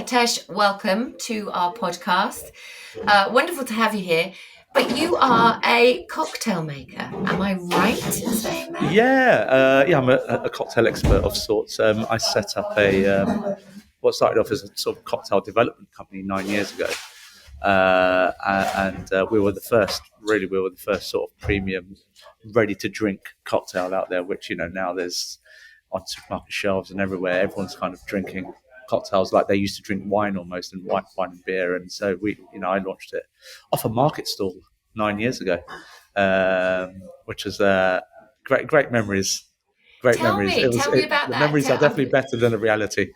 Pritesh, welcome to our podcast. Wonderful to have you here. But you are a cocktail maker. Am I right in saying that? Yeah, I'm a cocktail expert of sorts. I set up what started off as a sort of cocktail development company 9 years ago, and we were the first. Really, we were the first sort of premium, ready-to-drink cocktail out there. Which now there's on supermarket shelves and everywhere. Everyone's kind of drinking cocktails like they used to drink wine almost, and wine and beer. And so I launched it off a market stall 9 years ago, which was great memories. Great memories. Tell me about the that. memories are definitely better than the reality.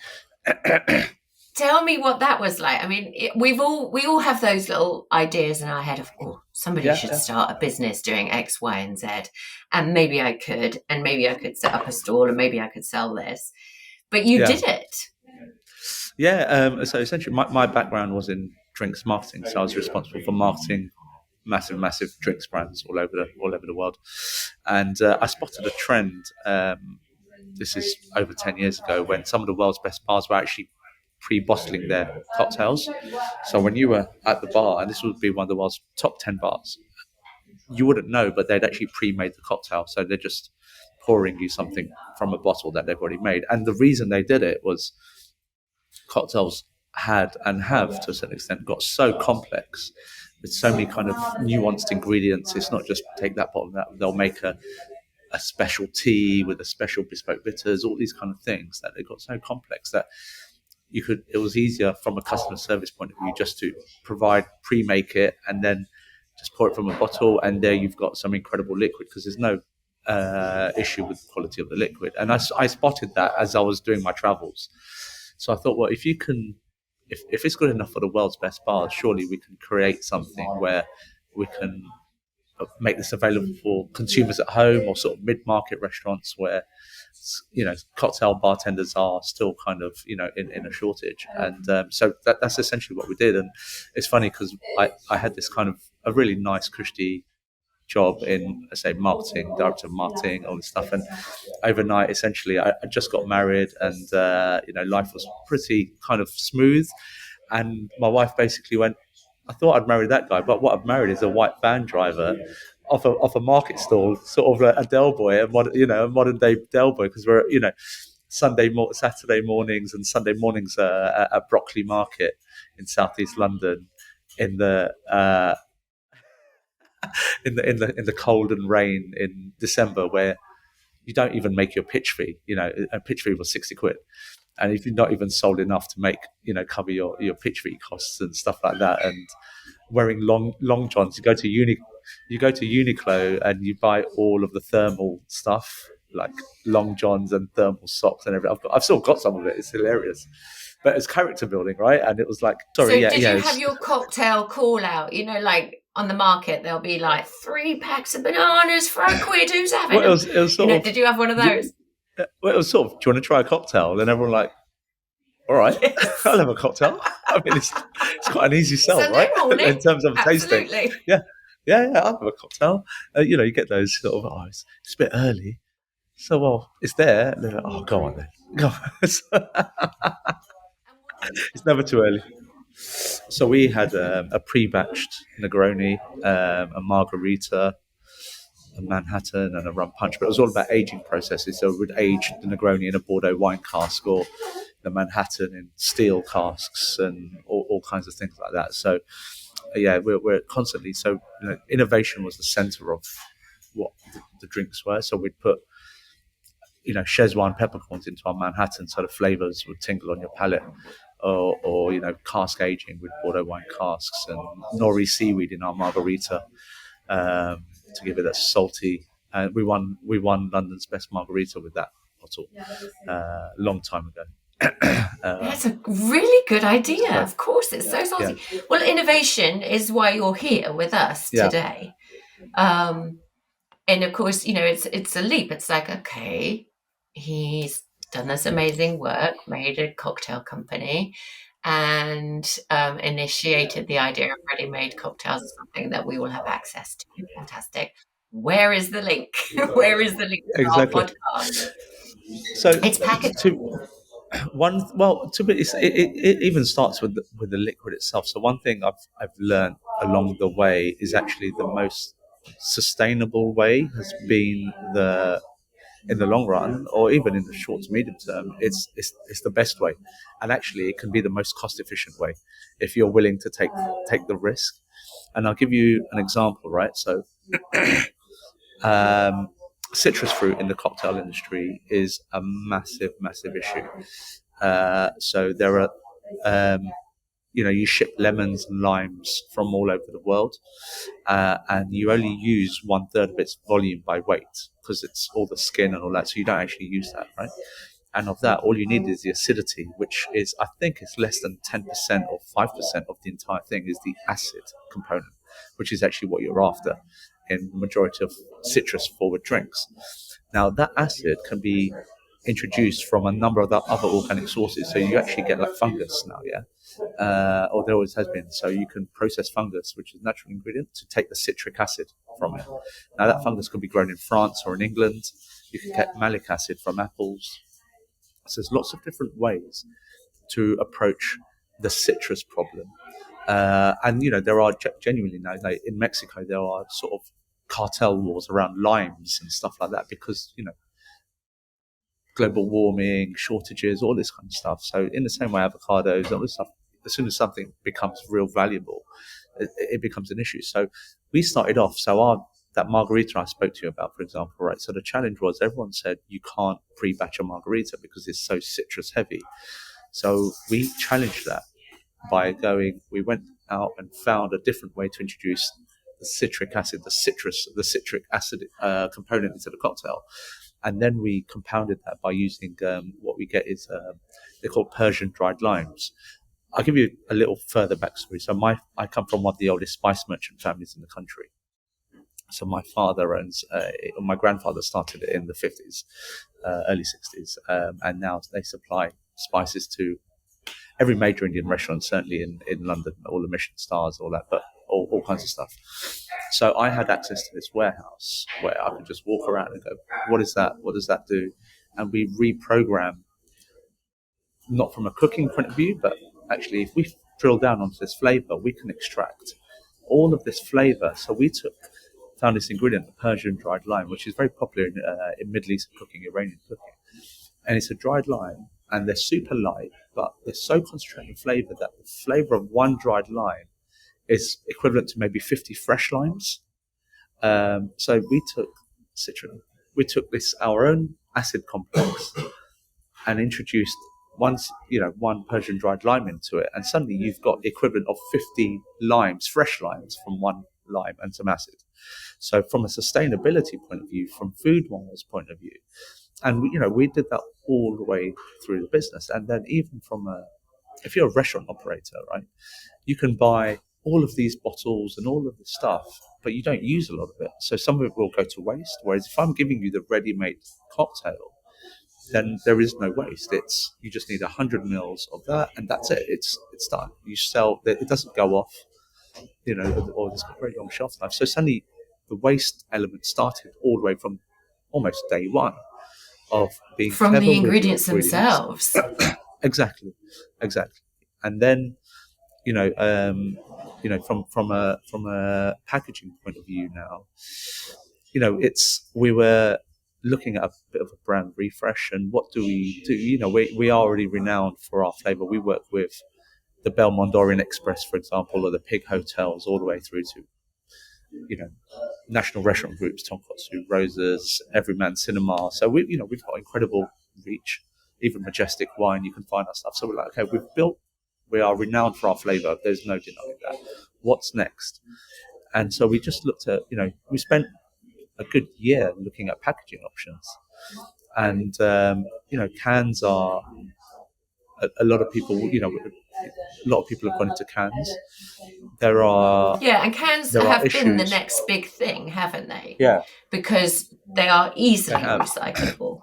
Tell me what that was like. I mean, we all have those little ideas in our head of, somebody should start a business doing X, Y, and Z, and maybe I could set up a stall, and maybe I could sell this. But you did it. Yeah. So essentially, my background was in drinks marketing, so I was responsible for marketing massive drinks brands all over the world, and I spotted a trend. This is over 10 years ago, when some of the world's best bars were actually pre-bottling their cocktails. So when you were at the bar, and this would be one of the world's top 10 bars, you wouldn't know, but they'd actually pre-made the cocktail. So they're just pouring you something from a bottle that they've already made. And the reason they did it was cocktails had and have, to a certain extent, got so complex with so many kind of nuanced ingredients. It's not just take that bottle, they'll make a special tea with a special bespoke bitters, all these kind of things, that they got so complex that it was easier from a customer service point of view just to pre-make it, and then just pour it from a bottle, and there you've got some incredible liquid, because there's no issue with the quality of the liquid. And I spotted that as I was doing my travels. So I thought, well, if it's good enough for the world's best bars, surely we can create something where we can make this available for consumers at home, or sort of mid-market restaurants where cocktail bartenders are still kind of in a shortage. And so that's essentially what we did. And it's funny because I had this kind of a really nice cushy job in, I say, marketing, director of marketing, all this stuff. And overnight, essentially, I just got married, and life was pretty kind of smooth. And my wife basically went, I thought I'd marry that guy, but what I've married is a white van driver off a market stall, sort of a Del Boy, a modern day Del Boy, because we're Saturday mornings and Sunday mornings at Brockley Market in southeast London in the in the cold and rain in December, where you don't even make your pitch fee. A pitch fee was 60 quid. And if you're not even sold enough to make, cover your pitch fee costs and stuff like that, and wearing long johns, you go to Uniqlo and you buy all of the thermal stuff, like long johns and thermal socks and everything. I've still got some of it. It's hilarious, but it's character building, right? And it was like, did you have your cocktail call out? Like on the market, there'll be like 3 packs of bananas for £1. Who's having them? It was sort of, did you have one of those? Well, it was sort of, do you want to try a cocktail? And everyone like, all right, yes. I'll have a cocktail. I mean, it's quite an easy sell, Sunday right? Morning. In terms of Absolutely. tasting. Yeah, I'll have a cocktail. You get those sort of, it's a bit early. So, well, it's there. And they're like, oh, go on then. Go on. It's never too early. So we had a pre-batched Negroni, a margarita, a Manhattan, and a rum punch, but it was all about aging processes. So we'd age the Negroni in a Bordeaux wine cask, or the Manhattan in steel casks, and all kinds of things like that. So we're constantly, so innovation was the center of what the drinks were. So we'd put Szechuan peppercorns into our Manhattan, so the flavors would tingle on your palate. Or cask aging with Bordeaux wine casks, and nori seaweed in our margarita, to give it that salty. And we won London's best margarita with that bottle long time ago. That's a really good idea. Of course, it's so salty. Yeah. Well, innovation is why you're here with us today. And of course, it's a leap. It's like, okay, he's done this amazing work, made a cocktail company, and initiated the idea of ready-made cocktails as something that we will have access to. Fantastic. Where is the link? Where is the link to our podcast? So it's packaged. it even starts with the liquid itself. So one thing I've learned along the way is actually the most sustainable way has been the in the long run, or even in the short to medium term, it's the best way, and actually it can be the most cost efficient way if you're willing to take the risk. And I'll give you an example, right? So um, citrus fruit in the cocktail industry is a massive issue. So there are, you ship lemons and limes from all over the world, and you only use 1/3 of its volume by weight because it's all the skin and all that. So you don't actually use that, right? And of that, all you need is the acidity, which is, I think, it's less than 10% or 5% of the entire thing is the acid component, which is actually what you're after in the majority of citrus forward drinks. Now, that acid can be introduced from a number of other organic sources. So you actually get like fungus now, yeah? Or there always has been. So you can process fungus, which is a natural ingredient, to take the citric acid from it. Now, that fungus can be grown in France or in England. You can get malic acid from apples. So there's lots of different ways to approach the citrus problem. And, there are genuinely now, like in Mexico, there are sort of cartel wars around limes and stuff like that because, global warming, shortages, all this kind of stuff. So in the same way, avocados, all this stuff, as soon as something becomes real valuable, it becomes an issue. So we started off, that margarita I spoke to you about, for example, right? So the challenge was everyone said you can't pre-batch a margarita because it's so citrus heavy. So we challenged that by we went out and found a different way to introduce the citric acid, the citric acid component into the cocktail. And then we compounded that by using what we get is they're called Persian dried limes. I'll give you a little further backstory. So I come from one of the oldest spice merchant families in the country. So my my grandfather started it in the 50s, early 60s, and now they supply spices to every major Indian restaurant, certainly in London, all the Michelin stars, all that, but all kinds of stuff. So I had access to this warehouse where I could just walk around and go, what is that? What does that do? And we reprogram, not from a cooking point of view, but actually if we drill down onto this flavor, we can extract all of this flavor. So we found this ingredient, the Persian dried lime, which is very popular in Middle Eastern cooking, Iranian cooking. And it's a dried lime, and they're super light, but they're so concentrated in flavor that the flavor of one dried lime is equivalent to maybe 50 fresh limes. So we took our own acid complex and introduced one Persian dried lime into it, and suddenly you've got the equivalent of 50 limes, fresh limes from one lime and some acid. So from a sustainability point of view, from food wise point of view, and we did that all the way through the business. And then even if you're a restaurant operator, right, you can buy all of these bottles and all of the stuff, but you don't use a lot of it. So some of it will go to waste. Whereas if I'm giving you the ready-made cocktail, then there is no waste. You just need 100 mils of that, and that's it. It's done. You sell it; doesn't go off, or it's got a very long shelf life. So suddenly, the waste element started all the way from almost day one of being from clever the ingredients themselves. Exactly, and then from a packaging point of view now, we were looking at a bit of a brand refresh. And what do we do? We are already renowned for our flavor. We work with the Belmont Orient Express, for example, or the Pig Hotels, all the way through to national restaurant groups, Tonkotsu, Rosa's, Everyman Cinema. So we've got incredible reach. Even Majestic Wine, you can find our stuff. So we're like, okay, we are renowned for our flavor. There's no denying that. What's next? And so we just looked at, we spent a good year looking at packaging options. And, cans are, a lot of people, a lot of people have gone into cans. And cans have been the next big thing, haven't they? Yeah. Because they are easily recyclable.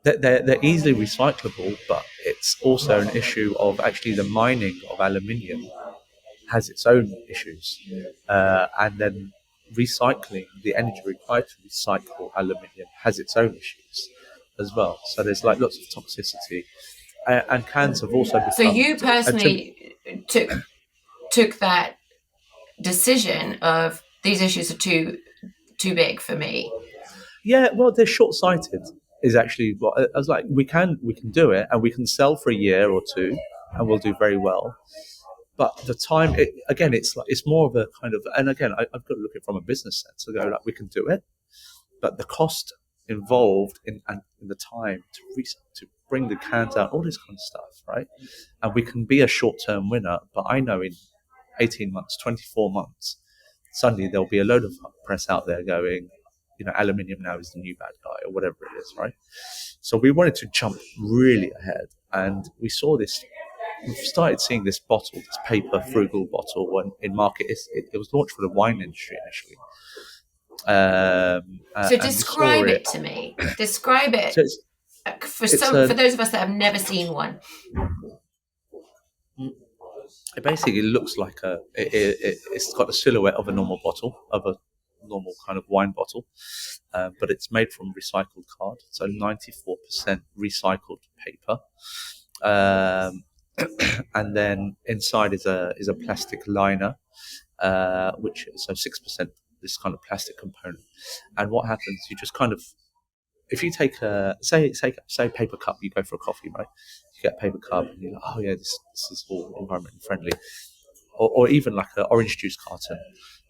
They're easily recyclable, but it's also an issue of actually the mining of aluminium has its own issues. And then recycling, the energy required to recycle aluminium has its own issues as well. So there's like lots of toxicity. And cans have also So become. you And personally took that decision of these issues are too big for me. yeah, well, they're short-sighted. Is actually what I was like. We can do it, and we can sell for a year or two, and we'll do very well. But the time, again, it's like it's more of a kind of, and again, I've got to look at it from a business sense. So go like, we can do it, but the cost involved in the time to bring the cans out, all this kind of stuff, right? And we can be a short-term winner, but I know in 18 months, 24 months, suddenly there'll be a load of press out there going, aluminium now is the new bad guy or whatever it is, right? So we wanted to jump really ahead, and we saw this. We've started seeing this bottle, this paper frugal bottle, in market. It was launched for the wine industry initially. So And we saw describe it. it to me. Describe it So for those of us that have never seen one. it basically looks like it's got a silhouette of a normal bottle, of a normal kind of wine bottle, but it's made from recycled card, so 94% recycled paper. And then inside is a plastic liner, which so 6% this kind of plastic component. And what happens? You just kind of, if you take a say paper cup, you go for a coffee, right? You get a paper cup, and you're like, oh yeah, this is all environmentally friendly, or even like an orange juice carton.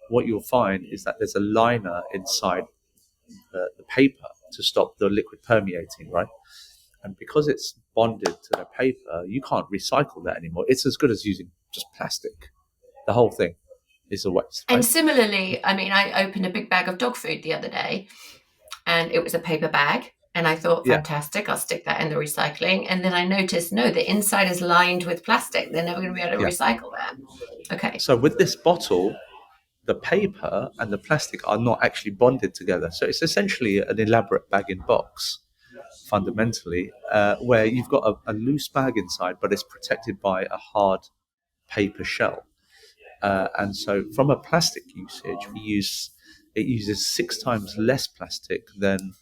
What you'll find is that there's a liner inside the paper to stop the liquid permeating, right? And because it's bonded to the paper, you can't recycle that anymore. It's as good as using just plastic. The whole thing is a waste, right? And similarly, I mean, I opened a big bag of dog food the other day, and it was a paper bag. And I thought, Yeah, fantastic, I'll stick that in the recycling. And then I noticed, no, the inside is lined with plastic. They're never going to be able to yeah. recycle that. Okay. So with this bottle, the paper and the plastic are not actually bonded together. So it's essentially an elaborate bag-in-box, fundamentally, where you've got a loose bag inside, but it's protected by a hard paper shell. And so from a plastic usage, it uses 6 times less plastic than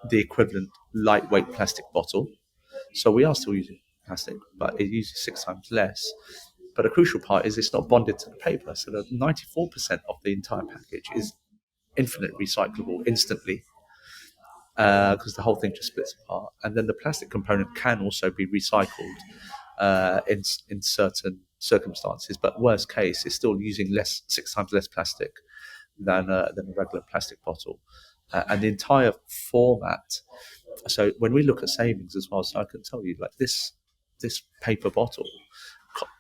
the equivalent lightweight plastic bottle. So we are still using plastic, but it uses 6 times less. But a crucial part is it's not bonded to the paper. So that 94% of the entire package is infinite recyclable instantly, because the whole thing just splits apart. And then the plastic component can also be recycled in certain circumstances. But worst case, it's still using 6 times less plastic than a regular plastic bottle. And the entire format. So when we look at savings as well, so I can tell you, like this paper bottle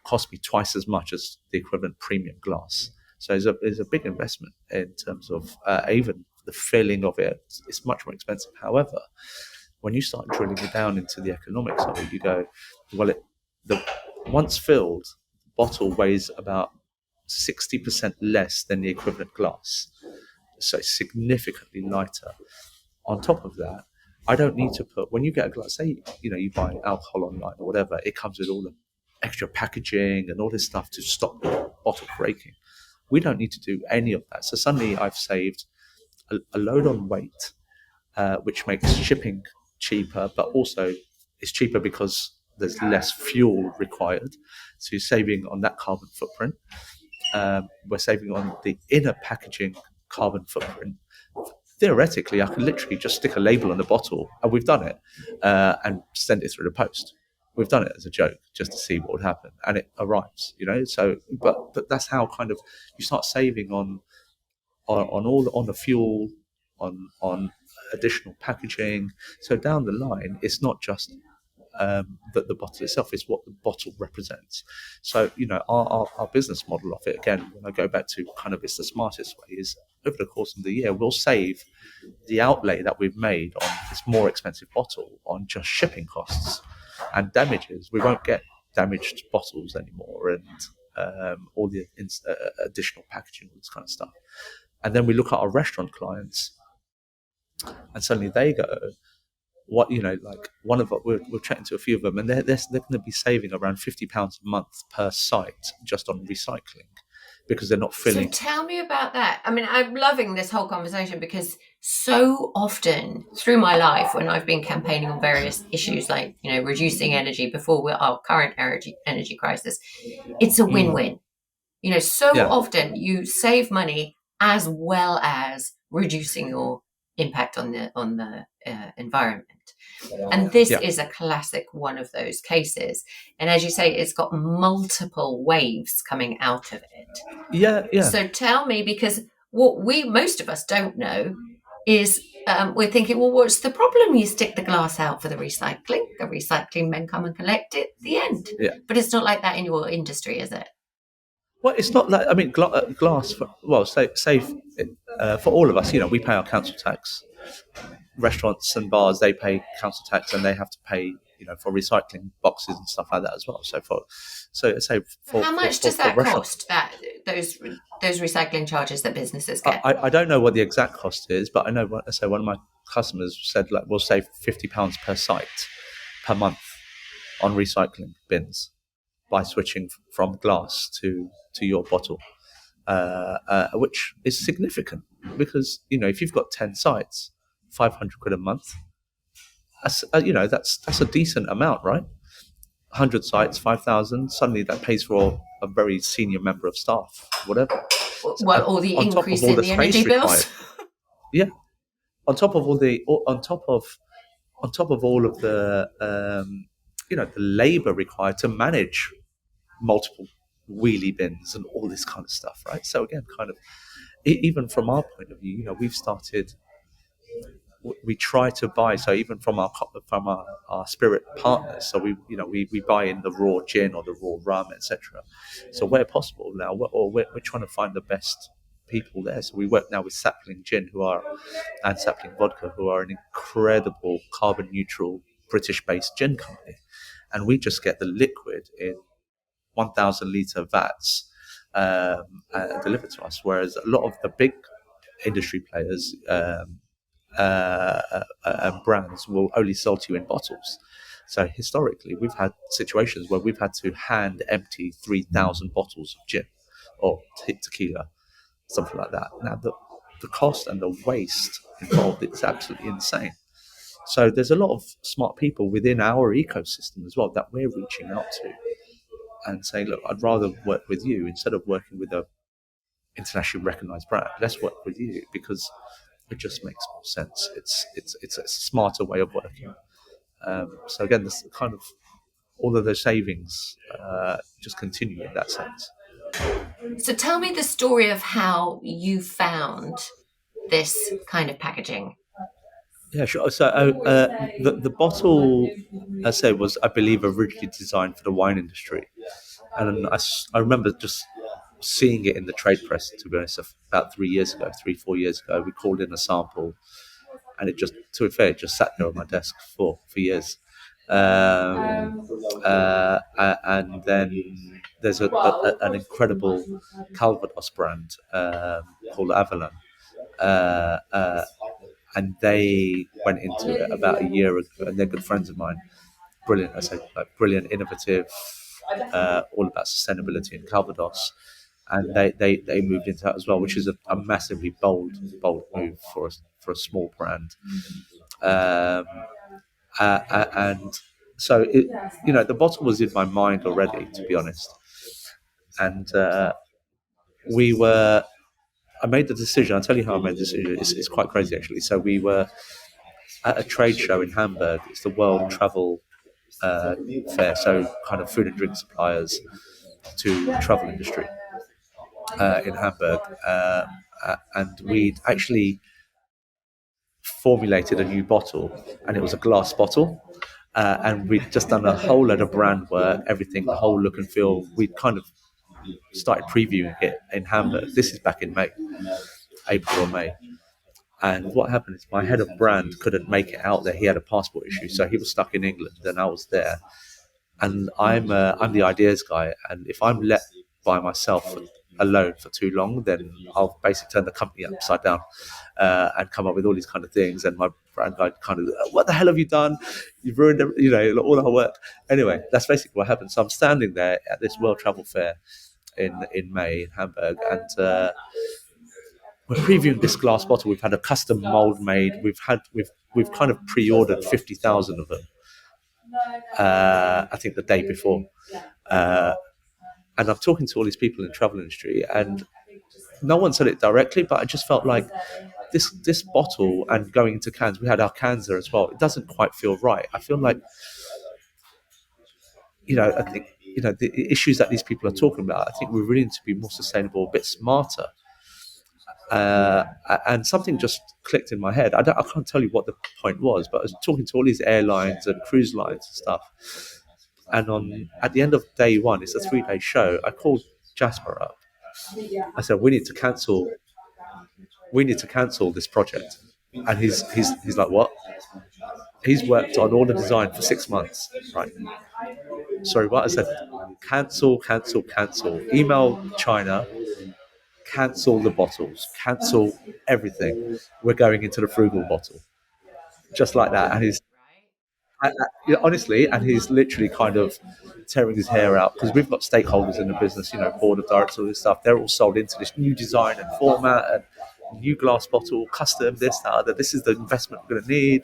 cost me twice as much as the equivalent premium glass. So there's a big investment in terms of even the filling of it. It's much more expensive. However, when you start drilling it down into the economics of it, you go, well, once filled, the bottle weighs about 60% less than the equivalent glass. So it's significantly lighter. On top of that, I don't need to put, when you get a glass, say, you buy alcohol online or whatever, it comes with all the extra packaging and all this stuff to stop the bottle breaking. We don't need to do any of that. So suddenly I've saved a load on weight, which makes shipping cheaper, but also it's cheaper because there's less fuel required. So you're saving on that carbon footprint. We're saving on the inner packaging carbon footprint. Theoretically, I could literally just stick a label on the bottle, and we've done it, and send it through the post. We've done it as a joke just to see what would happen, and it arrives. So, but that's how kind of you start saving on the fuel, on additional packaging. So down the line, it's not just that the bottle itself is what the bottle represents. So, our business model of it, again, when I go back to kind of it's the smartest way, is over the course of the year, we'll save the outlay that we've made on this more expensive bottle on just shipping costs and damages. We won't get damaged bottles anymore, and all the additional packaging, all this kind of stuff. And then we look at our restaurant clients, and suddenly they go, like one of we're chatting to a few of them, and they're going to be saving around £50 a month per site just on recycling, because they're not filling. So tell me about that. I mean, I'm loving this whole conversation because so often through my life when I've been campaigning on various issues like, reducing energy before our current energy crisis, it's a win-win. So Yeah, often you save money as well as reducing your impact on the environment. And this yeah, is a classic one of those cases. And as you say, it's got multiple waves coming out of it. yeah. So tell me, because what most of us don't know is we're thinking, well, what's the problem? You stick the glass out for the recycling men come and collect it at the end. Yeah. But it's not like that in your industry, is it? Well, it's not like, I mean, glass. Say for all of us, we pay our council tax. Restaurants and bars, they pay council tax, and they have to pay, for recycling boxes and stuff like that as well. So say for How much does for that restaurants, cost? Those recycling charges that businesses get? I don't know what the exact cost is, but I know one of my customers said, like, we'll save £50 per site per month on recycling bins by switching from glass to your bottle, which is significant because if you've got 10 sites, 500 quid a month. That's a decent amount, right? 100 sites, 5,000. Suddenly, that pays for a very senior member of staff, whatever. Well, or the On top of increase all in the the space energy required, bills? yeah. On top of all of the the labour required to manage multiple wheelie bins and all this kind of stuff, right? So again, kind of even from our point of view, we've started. We try to buy, so even from our spirit partners, so we buy in the raw gin or the raw rum, etc. So where possible now, we're trying to find the best people there. So we work now with Sapling Gin, and Sapling Vodka, who are an incredible carbon neutral British based gin company, and we just get the liquid in 1,000 litre vats delivered to us, whereas a lot of the big industry players and brands will only sell to you in bottles. So historically, we've had situations where we've had to hand empty 3,000 bottles of gin or tequila, something like that. Now, the cost and the waste involved is absolutely insane. So there's a lot of smart people within our ecosystem as well that we're reaching out to and saying, look, I'd rather work with you instead of working with a internationally recognized brand. Let's work with you because it just makes more sense. It's a smarter way of working. So again, this kind of all of those savings just continue in that sense. So tell me the story of how you found this kind of packaging. Yeah, sure. So the bottle, I say, was, I believe, originally designed for the wine industry, and I remember just seeing it in the trade press. To be honest, about 3 4 years ago, we called in a sample, and it just, to be fair, it just sat there on my desk for years. And then there's an incredible Calvados brand called Avalon, uh, uh, and they went into it about a year ago, and they're good friends of mine. Brilliant, I say, like brilliant, innovative, all about sustainability in Calvados, and they moved into that as well, which is a massively bold move for a small brand. Um, and so the bottle was in my mind already, to be honest, and we were. I made the decision. I'll tell you how I made the decision. It's quite crazy, actually. So we were at a trade show in Hamburg. It's the World Travel Fair, so kind of food and drink suppliers to the travel industry in Hamburg, and we'd actually formulated a new bottle, and it was a glass bottle. And we'd just done a whole load of brand work, everything, the whole look and feel. We'd kind of started previewing it in Hamburg. This is back in April or May. And what happened is my head of brand couldn't make it out there. He had a passport issue, so he was stuck in England, and I was there. And I'm the ideas guy, and if I'm let by myself alone for too long, then I'll basically turn the company upside down and come up with all these kind of things. And my brand guy kind of, what the hell have you done? You've ruined all our work. Anyway, that's basically what happened. So I'm standing there at this World Travel Fair in May in Hamburg, and we're previewing this glass bottle. We've had a custom mold made. We've kind of pre-ordered 50,000 of them. I think the day before, and I'm talking to all these people in the travel industry, and no one said it directly, but I just felt like this bottle and going into cans. We had our cans there as well. It doesn't quite feel right. I feel like, I think, the issues that these people are talking about. I think we really need to be more sustainable, a bit smarter. And something just clicked in my head. I can't tell you what the point was, but I was talking to all these airlines and cruise lines and stuff. And at the end of day one, it's a 3-day show. I called Jasper up. I said, we need to cancel this project. And he's like, what? He's worked on all the design for 6 months, right? Sorry, what? I said, cancel. Email China, cancel the bottles, cancel everything. We're going into the frugal bottle. Just like that. And honestly, and he's literally kind of tearing his hair out, because we've got stakeholders in the business, board of directors, all this stuff. They're all sold into this new design and format and new glass bottle, custom, this, that, other. This is the investment we're going to need.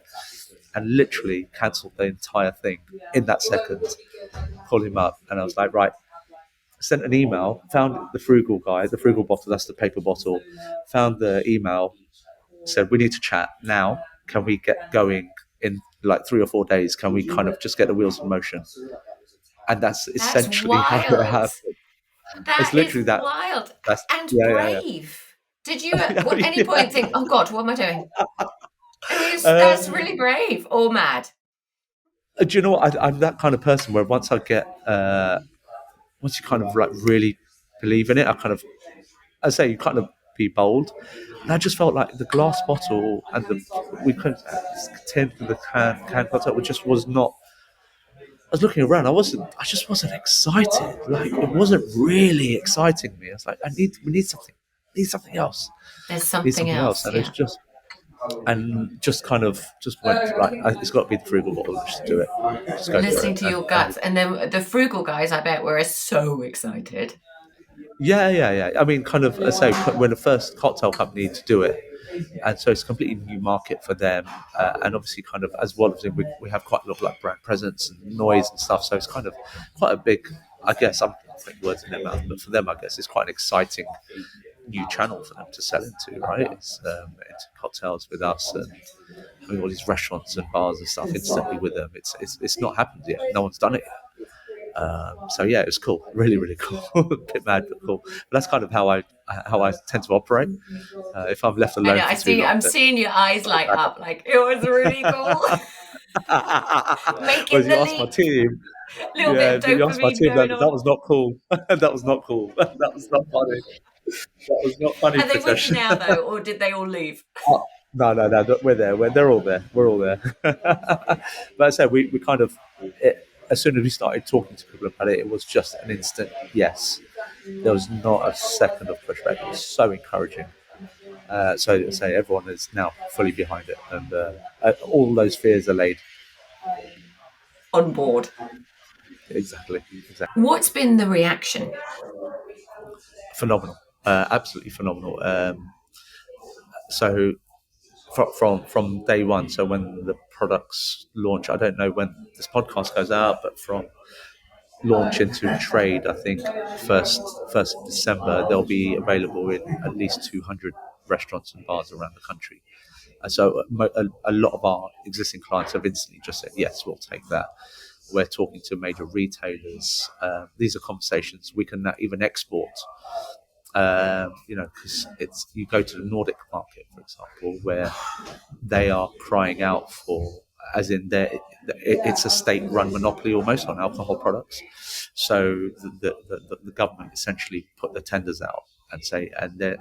And literally cancelled the entire thing in that second. Called him up, and I was like, right. Sent an email, found the frugal guy, the frugal bottle, that's the paper bottle. Found the email, said, we need to chat now. Can we get going in like 3 or 4 days? Can we kind of just get the wheels in motion? And that's essentially how it happened. It's literally that wild. And brave. Did you at any point think, oh God, what am I doing? That's really brave or mad. Do you know what? I'm that kind of person where once you kind of like really believe in it, I say you kind of be bold. And I just felt like the glass bottle and we couldn't tin to the can contact, which just was not. I was looking around. I just wasn't excited. Like, it wasn't really exciting me. I was like, we need something. I need something else. There's something else. And it's just. And just kind of went, right, it's got to be the frugal bottle. Just do it. Just go listening to your guts. And then the frugal guys, I bet, were so excited. Yeah. I mean, kind of, I say, we're the first cocktail company to do it. And so it's a completely new market for them. And obviously, kind of, as World of Zing, we have quite a lot of like brand presence and noise and stuff. So it's kind of quite a big, I guess, I'm putting words in their mouth, but for them, I guess, it's quite an exciting new channel for them to sell into, right? It's into cocktails with us and having all these restaurants and bars and stuff instantly with them. It's not happened yet. No one's done it yet. So yeah, it was cool, really, really cool. A bit mad, but cool. But that's kind of how I tend to operate. If I'm left alone, I'm seeing your eyes light up. Like, it was really cool. Making you asked my team. Little bit of dopamine going on. That was not cool. That was not cool. That was not funny. That was not funny. Are they with you now, though, or did they all leave? No. We're there. They're all there. We're all there. But I said we kind of, as soon as we started talking to people about it, it was just an instant yes. There was not a second of pushback. It was so encouraging. So to say, everyone is now fully behind it, and all those fears are laid. On board. Exactly. What's been the reaction? Phenomenal. Absolutely phenomenal. So from day one, so when the products launch, I don't know when this podcast goes out, but from launch into trade, I think first of December, they'll be available in at least 200 restaurants and bars around the country. So a lot of our existing clients have instantly just said, yes, we'll take that. We're talking to major retailers. These are conversations we can even export. Because you go to the Nordic market, for example, where they are crying out for, as in it's a state-run monopoly almost on alcohol products. So the government essentially put the tenders out and they're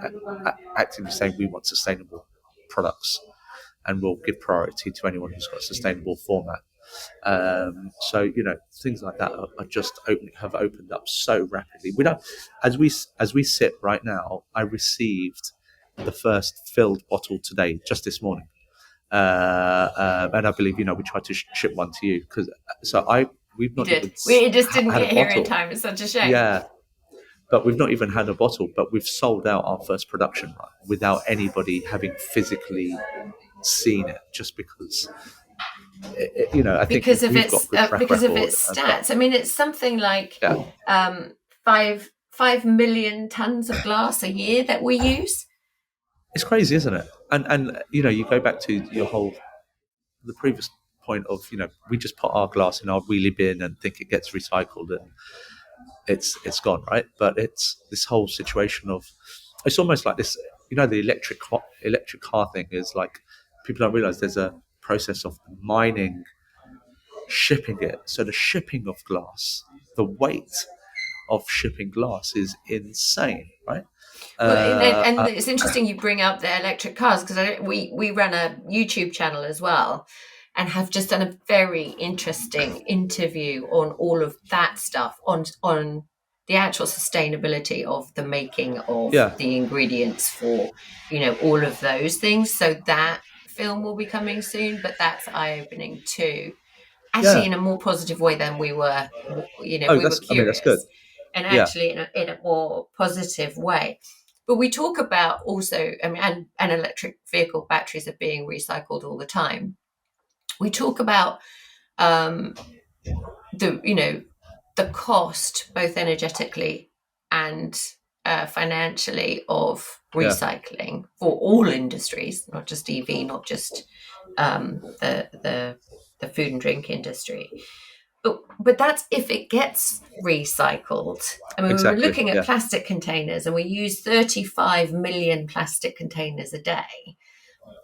actively saying we want sustainable products, and we'll give priority to anyone who's got a sustainable format. So things like that are just have opened up so rapidly. We don't, as we sit right now, I received the first filled bottle today, just this morning, and I believe we tried to ship one to you because we've not. We just didn't get here in time. It's such a shame. Yeah, but we've not even had a bottle. But we've sold out our first production run without anybody having physically seen it, just because I think because if of we've got its good track record and stuff. stats. I mean, it's something like Yeah, 5 million tons of glass a year that we use. it's crazy, isn't it? And you go back to the previous point of we just put our glass in our wheelie bin and think it gets recycled and it's gone, right? But it's this whole situation of, it's almost like this, the electric car thing is like, people don't realize there's a process of mining, shipping it. So the shipping of glass, the weight of shipping glass is insane, right? Well, and it's interesting you bring up the electric cars, because we run a YouTube channel as well, and have just done a very interesting interview on all of that stuff, on the actual sustainability of the making of Yeah, the ingredients for all of those things. So that film will be coming soon, but that's eye-opening too. Actually, yeah. in a more positive way than we were. Oh, We were that's good. curious, and Yeah, actually in a more positive way. But we talk about also, I mean, and electric vehicle batteries are being recycled all the time. We talk about um, the cost, both energetically and financially, of yeah, recycling for all industries, not just EV, not just the food and drink industry. But that's if it gets recycled. I mean, we were exactly. looking at Yeah, plastic containers, and we use 35 million plastic containers a day,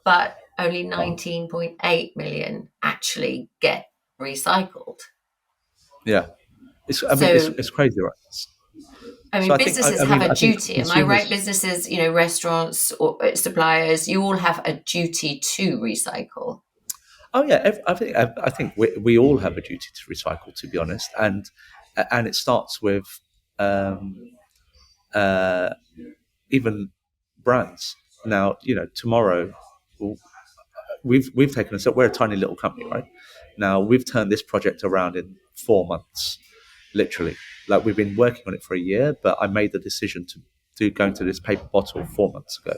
but only 19.8 million actually get recycled. yeah. So, It's crazy, right? I So mean, businesses I have mean, a I think duty. Am I right? consumers. Businesses, restaurants or suppliers, you all have a duty to recycle. Oh yeah, I think we all have a duty to recycle, to be honest, and it starts with um, uh, even brands. Now, tomorrow we've taken a step. We're a tiny little company, right? Now we've turned this project around in 4 months, literally. Like, we've been working on it for a year, but I made the decision to do going to this paper bottle 4 months ago.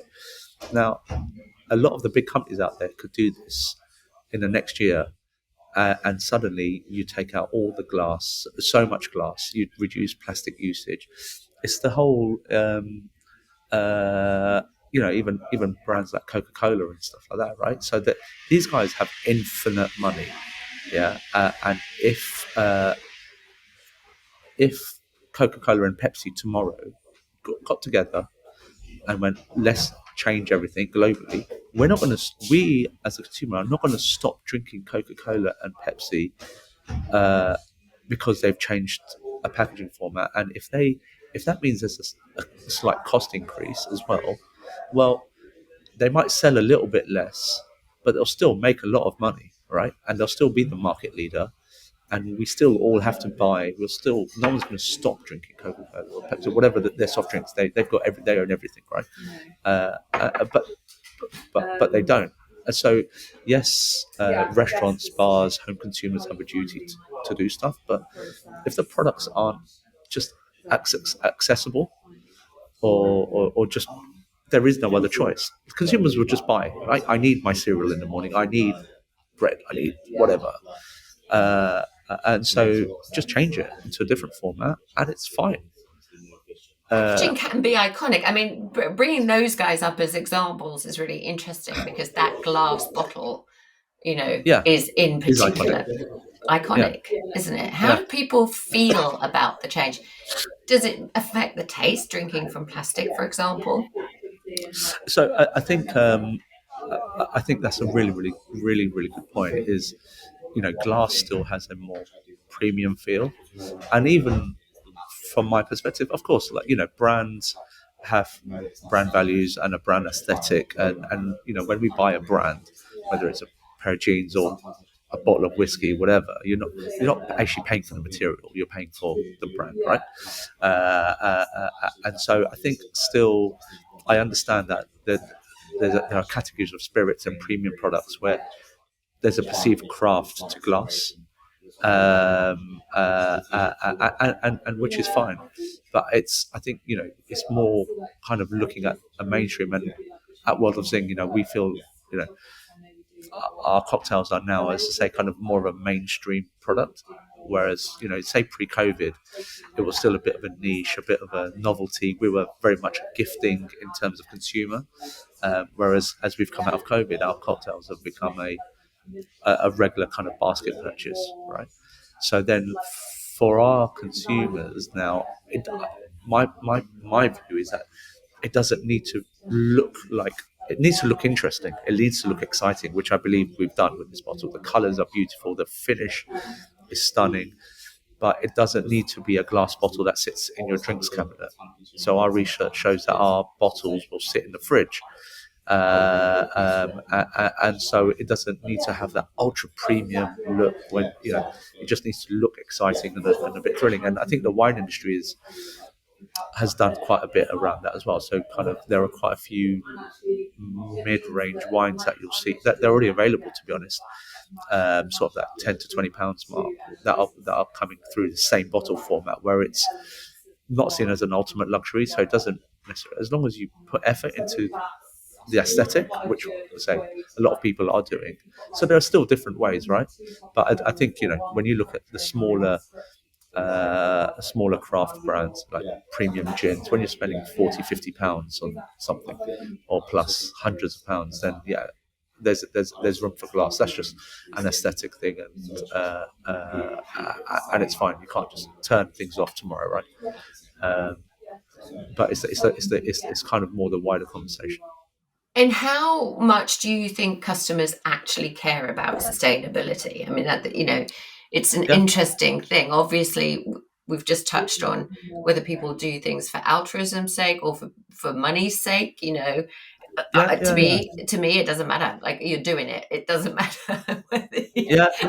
Now, a lot of the big companies out there could do this in the next year, and suddenly you take out all the glass, so much glass, you reduce plastic usage. It's the whole, even brands like Coca-Cola and stuff like that, right? So that these guys have infinite money, yeah. And if Coca-Cola and Pepsi tomorrow got together and went, let's change everything globally, we as a consumer are not going to stop drinking Coca-Cola and Pepsi because they've changed a packaging format. And if that means there's a slight cost increase as well, they might sell a little bit less, but they'll still make a lot of money, right? And they'll still be the market leader. And we still all have to buy. No one's going to stop drinking Coca-Cola or Pepsi, or whatever their soft drinks. They've got they own everything, right? But they don't. And so, yes, restaurants, bars, home consumers have a duty to do stuff. But if the products aren't just accessible, or just, there is no other choice, consumers will just buy. Right? I need my cereal in the morning. I need bread. I need whatever. And so just change it into a different format, and it's fine. Packaging can be iconic. I mean, bringing those guys up as examples is really interesting, because that glass bottle, Yeah, is in is iconic. particular Yeah, iconic, isn't it? How yeah. do people feel about the change? Does it affect the taste, drinking from plastic, for example? So I think that's a really, really, really, really good point. Is, glass still has a more premium feel, and even from my perspective, of course, like, brands have brand values and a brand aesthetic, and when we buy a brand, whether it's a pair of jeans or a bottle of whiskey, whatever, you're not actually paying for the material, you're paying for the brand, right? And so I think still, I understand that there are categories of spirits and premium products where there's a perceived craft to glass, and which is fine. But I think it's more kind of looking at a mainstream, and at World of Zing, we feel our cocktails are now, as I say, kind of more of a mainstream product. Whereas, say pre-COVID, it was still a bit of a niche, a bit of a novelty. We were very much gifting in terms of consumer. Whereas as we've come out of COVID, our cocktails have become a regular kind of basket purchase, right? So then for our consumers now, my view is that it doesn't need to look like, it needs to look interesting. It needs to look exciting, which I believe we've done with this bottle. The colours are beautiful. The finish is stunning, but it doesn't need to be a glass bottle that sits in your drinks cabinet. So our research shows that our bottles will sit in the fridge. And so it doesn't need to have that ultra premium look. When it just needs to look exciting and a bit thrilling. And I think the wine industry has done quite a bit around that as well. So kind of there are quite a few mid-range wines that you'll see that they're already available, to be honest, sort of that £10 to £20 mark, that are coming through the same bottle format, where it's not seen as an ultimate luxury. So it doesn't necessarily, as long as you put effort into the aesthetic, which I say a lot of people are doing. So there are still different ways, right? But I think when you look at the smaller craft brands like premium gins, when you're spending £40-50 on something, or plus hundreds of pounds, then there's room for glass. That's just an aesthetic thing, and it's fine. You can't just turn things off tomorrow, right? But it's kind of more the wider conversation. And how much do you think customers actually care about sustainability? I mean, it's an interesting thing. Obviously, we've just touched on whether people do things for altruism's sake or for money's sake. To me, it doesn't matter. Like, you're doing it. It doesn't matter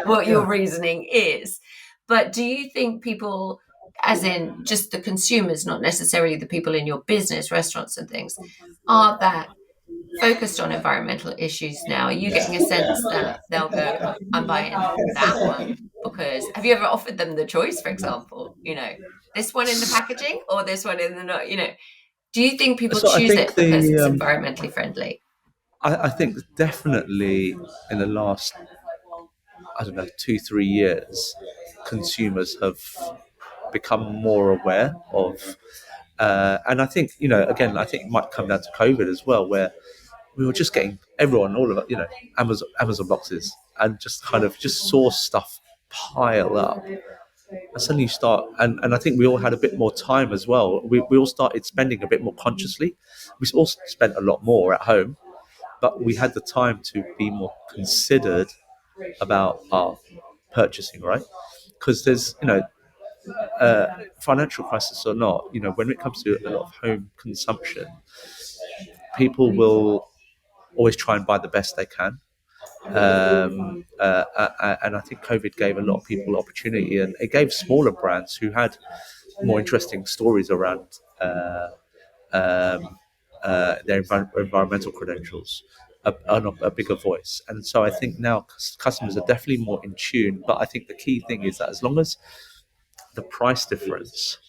what your reasoning is. But do you think people, as in just the consumers, not necessarily the people in your business, restaurants and things, are that focused on environmental issues now? Are you getting a sense that they'll go, I'm buying that one? Because have you ever offered them the choice, for example, this one in the packaging or this one in the do you think people choose it because it's environmentally friendly? I think definitely in the last, 2-3 years, consumers have become more aware of, and I think again, I think it might come down to COVID as well, where we were just getting all of it, Amazon boxes, and just kind of just saw stuff pile up. And suddenly you start, and I think we all had a bit more time as well. We all started spending a bit more consciously. We all spent a lot more at home, but we had the time to be more considered about our purchasing, right? Because there's, financial crisis or not, when it comes to a lot of home consumption, people will always try and buy the best they can. And I think COVID gave a lot of people opportunity, and it gave smaller brands who had more interesting stories around their environmental credentials a bigger voice. And so I think now customers are definitely more in tune. But I think the key thing is that as long as the price difference,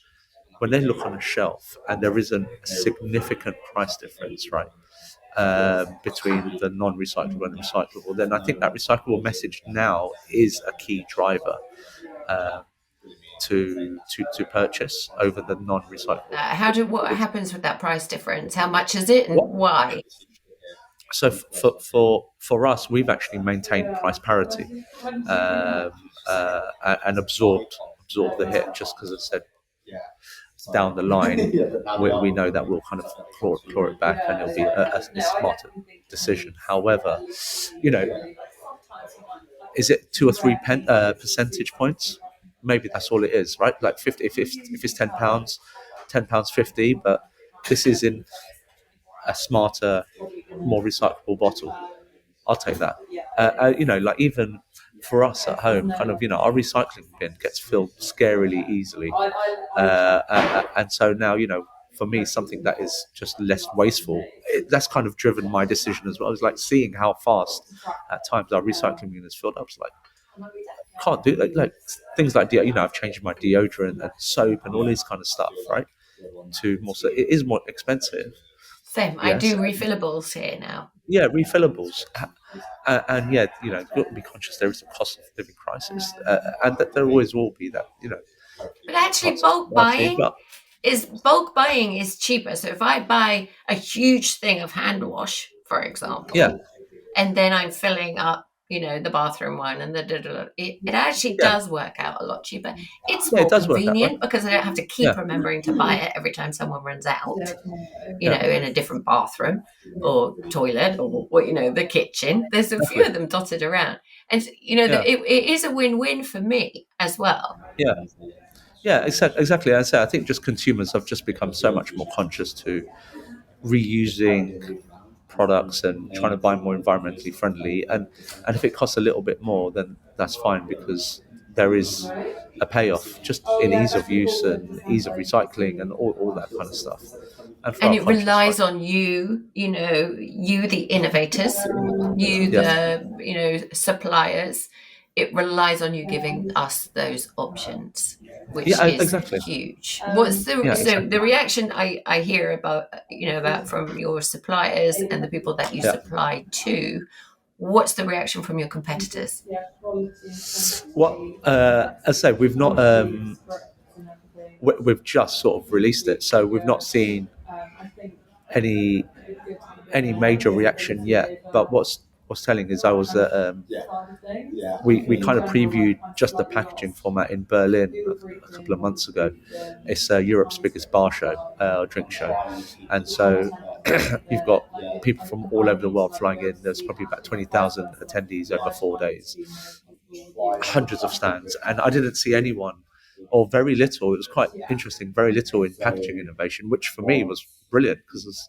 when they look on a shelf and there isn't a significant price difference, right, between the non-recyclable and recyclable, then I think that recyclable message now is a key driver to purchase over the non-recyclable. What happens with that price difference? How much is it, and why? So for us, we've actually maintained price parity, and absorbed the hit, just because I said down the line we know that we'll kind of claw it back, and it'll be a smarter decision. However, is it 2 or 3 percentage points? Maybe that's all it is, right? Like 50, if it's £10, £10.50, but this is in a smarter, more recyclable bottle. I'll take that. Like even for us at home, kind of, our recycling bin gets filled scarily easily. And so now, for me, something that is just less wasteful, that's kind of driven my decision as well. It's like seeing how fast at times our recycling bin is filled up. It's like, can't do like things like I've changed my deodorant and soap and all this kind of stuff, right? To more, so it is more expensive. Same. I Yes, do refillables here now. yeah, refillables, and yeah, you've got to be conscious there is a cost of living crisis, and that there always will be that, But actually, parts of society. But bulk buying is cheaper. So if I buy a huge thing of hand wash, for yeah, example, and then I'm filling up, the bathroom one and it actually yeah, does work out a lot cheaper. It's yeah, it more does work out, right? convenient because I don't have to Yeah, keep remembering to buy it every time someone runs out, yeah, in a different bathroom or toilet or the kitchen. There's a few exactly. of them dotted around. And, Yeah, it is a win-win for me as well. yeah, yeah, exactly. As I say, I think just consumers have just become so much more conscious to reusing products and trying to buy more environmentally friendly, and if it costs a little bit more, then that's fine, because there is a payoff just in ease of use and ease of recycling and all that kind of stuff, and for And our it conscious, right? relies on you, you, the innovators, you, Yeah, the, suppliers. It relies on you giving us those options, which yeah, is exactly. huge. Yeah, So the exactly. reaction I hear about, about from your suppliers and the people that you Yeah. supply to, what's the reaction from your competitors? What, as I say, we've not we've just sort of released it, so we've not seen any major reaction yet. But what's telling is I was we kind of previewed just the packaging format in Berlin a couple of months ago. It's Europe's biggest bar show, drink show, and so you've got people from all over the world flying in. There's probably about 20,000 attendees over 4 days, hundreds of stands, and I didn't see anyone, or very little. It was quite interesting. Very little in packaging innovation, which for me was brilliant, because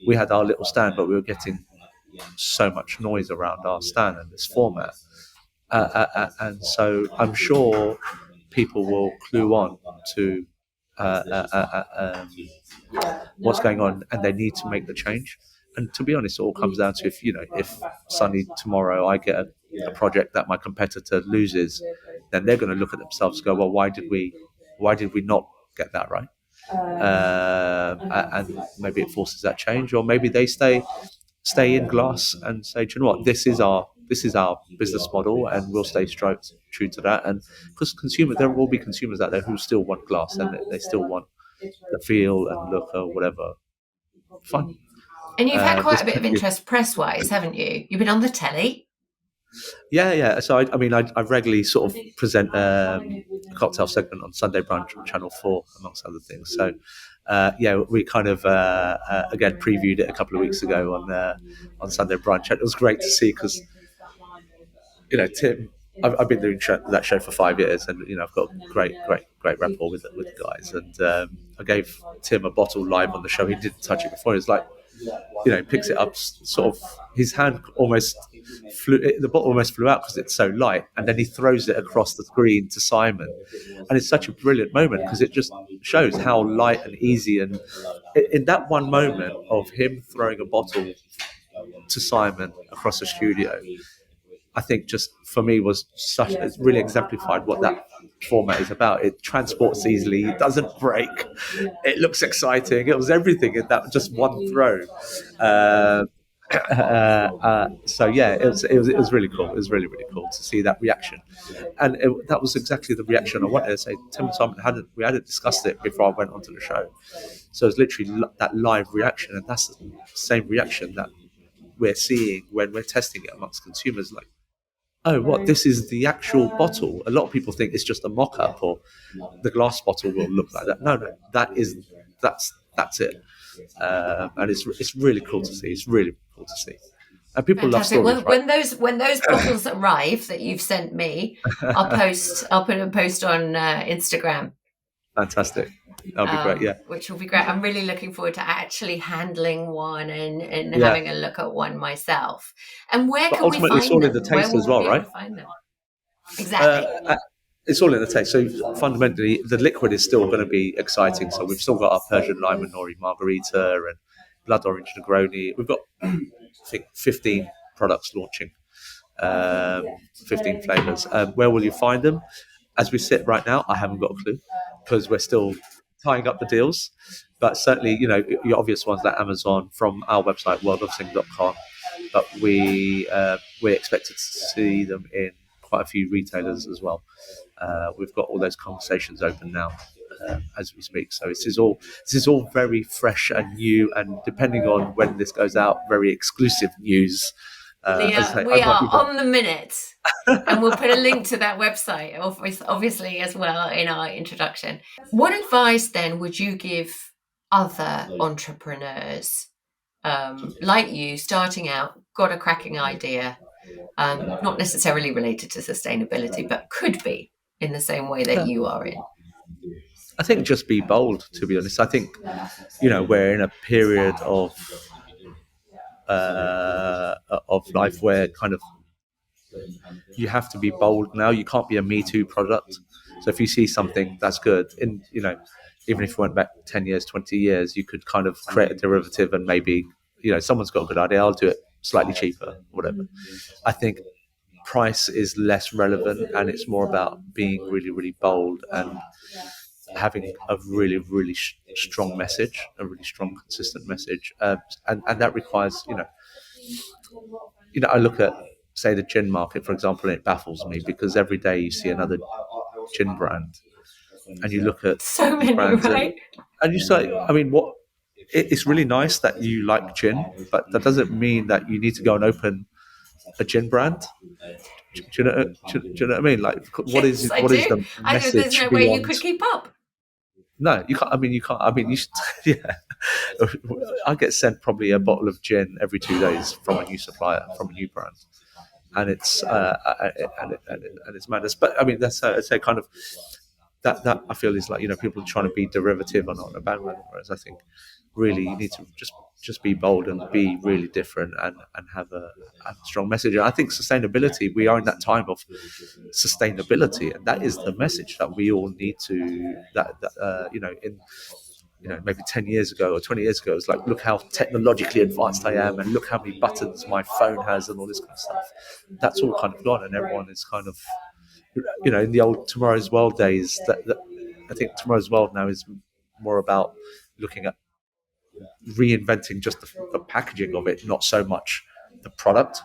we had our little stand, but we were getting so much noise around our stand and this format, and so I'm sure people will clue on to uh, uh, uh, uh, um, what's going on, and they need to make the change. And to be honest, it all comes down to, if suddenly tomorrow I get a project that my competitor loses, then they're going to look at themselves and go, well, why did we not get that right? And maybe it forces that change, or maybe they stay in glass and say, do you know what, this is our business model, and we'll stay true to that. And because there will be consumers out there who still want glass, and they still want the feel and look or whatever. Fine. And you've had quite There's a bit of plenty of, interest press-wise, haven't you? You've been on the telly. yeah, yeah. So I regularly sort of present a cocktail segment on Sunday Brunch on Channel 4, amongst other things. So yeah, we kind of again previewed it a couple of weeks ago on Sunday Brunch. And it was great to see, because Tim, I've been doing that show for 5 years, and I've got great rapport with the guys. And I gave Tim a bottle live on the show. He didn't touch it before. He was like, picks it up, sort of, his hand almost the bottle almost flew out because it's so light, and then he throws it across the screen to Simon, and it's such a brilliant moment, because it just shows how light and easy, and in that one moment of him throwing a bottle to Simon across the studio, I think just for me it's really exemplified what that format is about. It transports easily, it doesn't break, it looks exciting. It was everything in that just one throw. Uh, so yeah, it was really cool. It was really cool to see that reaction, and that was exactly the reaction I wanted to say. Tim and Simon hadn't discussed it before I went onto the show, so it's literally that live reaction, and that's the same reaction that we're seeing when we're testing it amongst consumers. Like, oh, what, this is the actual bottle. A lot of people think it's just a mock-up, or the glass bottle will look like that. No, that's it. And it's really cool to see. It's really cool to see. And people love Fantastic. stories, Well, right? when those bottles arrive that you've sent me, I'll put a post on Instagram. Fantastic. That'll be great. Yeah. Which will be great. I'm really looking forward to actually handling one and Yeah. having a look at one myself. And where But can we ultimately, it's find all in the them? Where taste as will we well, be able right? to find them? Exactly. It's all in the taste. So fundamentally, the liquid is still going to be exciting. So we've still got our Persian lime and nori margarita and blood orange Negroni. We've got, I think, 15 products launching 15 flavors. Where will you find them? As we sit right now, I haven't got a clue because we're still tying up the deals. But certainly, your obvious ones like Amazon, from our website, worldofzing.com. But we're expected to see them in quite a few retailers as well. We've got all those conversations open now as we speak. So this is all very fresh and new, and depending on when this goes out, very exclusive news. Leah, we are on the minute, and we'll put a link to that website, obviously, as well in our introduction. What advice then would you give other entrepreneurs like you, starting out, got a cracking idea, not necessarily related to sustainability, but could be in the same way that you are in? I think just be bold, to be honest. I think, we're in a period of life where kind of you have to be bold now. You can't be a Me Too product. So if you see something that's good, even if you went back 10 years, 20 years, you could kind of create a derivative and maybe, someone's got a good idea, I'll do it slightly cheaper, whatever. I think price is less relevant, and it's more about being really, really bold and having a really, really strong message, a really strong, consistent message. And that requires, I look at, say, the gin market, for example, and it baffles me because every day you see another gin brand, and you look at so many brands, right? And you say, it's really nice that you like gin, but that doesn't mean that you need to go and open a gin brand. Do you know what I mean? Like, what is the message? There's no way you could keep up. No, you can't. You can't. You should. Yeah, I get sent probably a bottle of gin every 2 days from a new supplier, from a new brand, and it's it's madness. But that's a kind of that I feel is like, people are trying to be derivative on a bandwagon, whereas I think really you need to just be bold and be really different and have a strong message. And I think sustainability, we are in that time of sustainability, and that is the message that we all need to maybe 10 years ago or 20 years ago, it's like, look how technologically advanced I am and look how many buttons my phone has and all this kind of stuff. That's all kind of gone, and everyone is kind of, in the old Tomorrow's World days, that I think Tomorrow's World now is more about looking at reinventing just the packaging of it, not so much the product.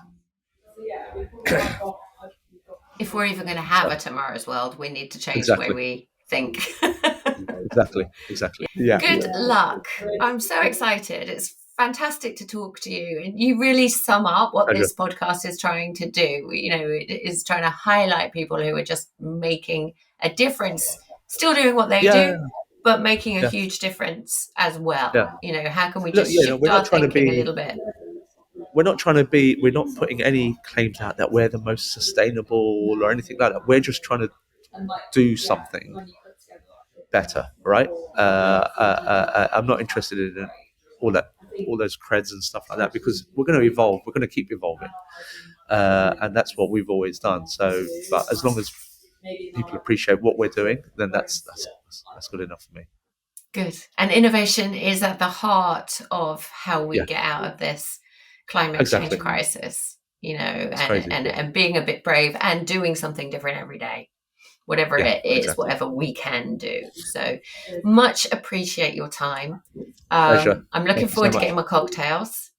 If we're even going to have a Tomorrow's World, we need to change the way we think. Exactly. Yeah. Good luck. I'm so excited. It's fantastic to talk to you, and you really sum up what this podcast is trying to do. It is trying to highlight people who are just making a difference, still doing what they do, but making a huge difference as well. How can we just shift our thinking a little bit? We're not putting any claims out that we're the most sustainable or anything like that. We're just trying to do something better, right? I'm not interested in all those creds and stuff like that, because we're going to evolve. We're going to keep evolving, and that's what we've always done. So, but as long as people appreciate what we're doing, then that's good enough for me. Good. And innovation is at the heart of how we get out of this climate change crisis. And being a bit brave and doing something different every day, whatever it is, whatever we can do. So much appreciate your time. Pleasure. I'm looking forward to getting my cocktails.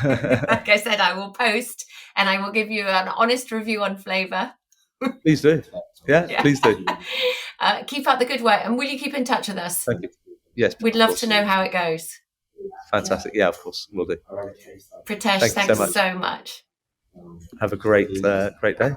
Like I said, I will post and I will give you an honest review on flavour. Please do. Yeah, please do. Keep up the good work, and will you keep in touch with us? Thank you. Yes. We'd love to know how it goes. Fantastic. Yeah, of course, we'll do. Pritesh, thanks so much. Have a great day.